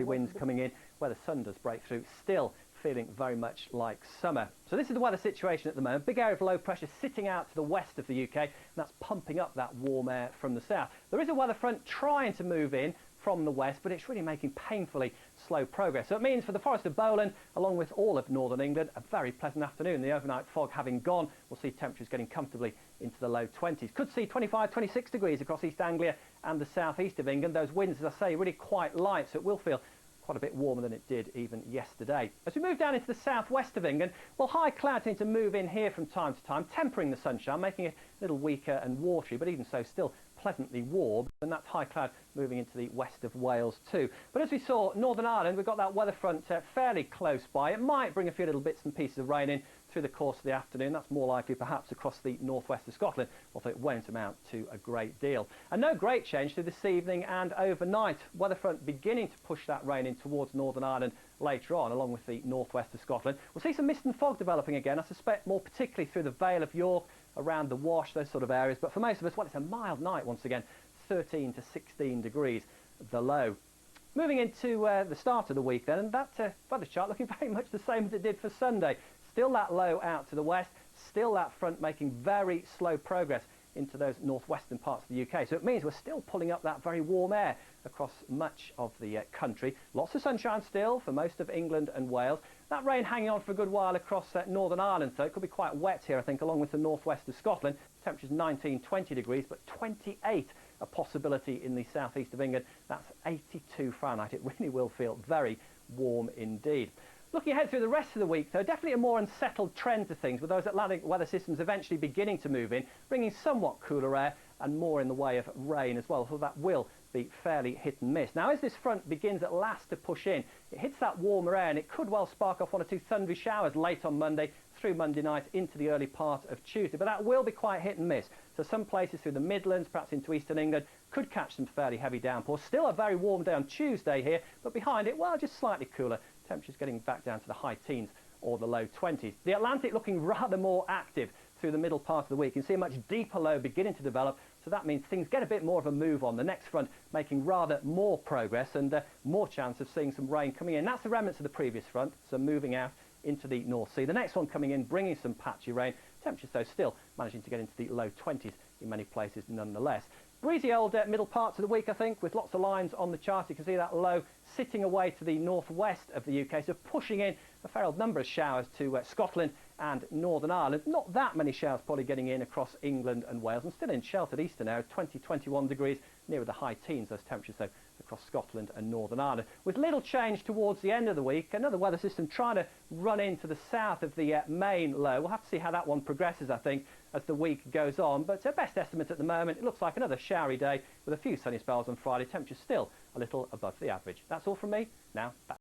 winds coming in where the sun does break through, still feeling very much like summer. So this is the weather situation at the moment. Big area of low pressure sitting out to the west of the UK, and that's pumping up that warm air from the south. There is a weather front trying to move in from the west, but it's really making painfully slow progress. So it means for the Forest of Bowland, along with all of northern England, a very pleasant afternoon. The overnight fog having gone, we'll see temperatures getting comfortably into the low 20s. Could see 25, 26 degrees across East Anglia and the southeast of England. Those winds, as I say, really quite light, so it will feel quite a bit warmer than it did even yesterday. As we move down into the southwest of England, well, high clouds need to move in here from time to time, tempering the sunshine, making it a little weaker and watery, but even so, still pleasantly warm, and that's high cloud moving into the west of Wales too. But as we saw, Northern Ireland, we've got that weather front fairly close by. It might bring a few little bits and pieces of rain in through the course of the afternoon. That's more likely perhaps across the northwest of Scotland, although it won't amount to a great deal. And no great change through this evening and overnight. Weather front beginning to push that rain in towards Northern Ireland later on, along with the northwest of Scotland. We'll see some mist and fog developing again, I suspect more particularly through the Vale of York, around the Wash, those sort of areas. But for most of us, well, it's a mild night once again, 13 to 16 degrees the low. Moving into the start of the week then, and that weather chart looking very much the same as it did for Sunday. Still that low out to the west, still that front making very slow progress into those northwestern parts of the UK. So it means we're still pulling up that very warm air across much of the country. Lots of sunshine still for most of England and Wales. That rain hanging on for a good while across Northern Ireland, so it could be quite wet here, I think, along with the northwest of Scotland. Temperatures 19, 20 degrees, but 28 a possibility in the southeast of England. That's 82 Fahrenheit. It really will feel very warm indeed. Looking ahead through the rest of the week, though, definitely a more unsettled trend to things, with those Atlantic weather systems eventually beginning to move in, bringing somewhat cooler air and more in the way of rain as well, so that will be fairly hit and miss. Now, as this front begins at last to push in, it hits that warmer air and it could well spark off one or two thundery showers late on Monday, through Monday night into the early part of Tuesday, but that will be quite hit and miss. So some places through the Midlands, perhaps into eastern England, could catch some fairly heavy downpours. Still a very warm day on Tuesday here, but behind it, well, just slightly cooler. Temperatures getting back down to the high teens or the low 20s. The Atlantic looking rather more active through the middle part of the week. You can see a much deeper low beginning to develop, so that means things get a bit more of a move on. The next front making rather more progress and more chance of seeing some rain coming in. That's the remnants of the previous front, so moving out into the North Sea. The next one coming in, bringing some patchy rain. Temperatures, though, still managing to get into the low 20s in many places nonetheless. Breezy old middle parts of the week, I think, with lots of lines on the chart. You can see that low sitting away to the northwest of the UK, so pushing in a fair old number of showers to Scotland and Northern Ireland. Not that many showers probably getting in across England and Wales, and still in sheltered eastern area, 20, 21 degrees, nearer the high teens, those temperatures, though, across Scotland and Northern Ireland. With little change towards the end of the week, another weather system trying to run into the south of the main low. We'll have to see how that one progresses, I think, as the week goes on, but best estimate at the moment, it looks like another showery day with a few sunny spells on Friday. Temperatures still a little above the average. That's all from me. Now back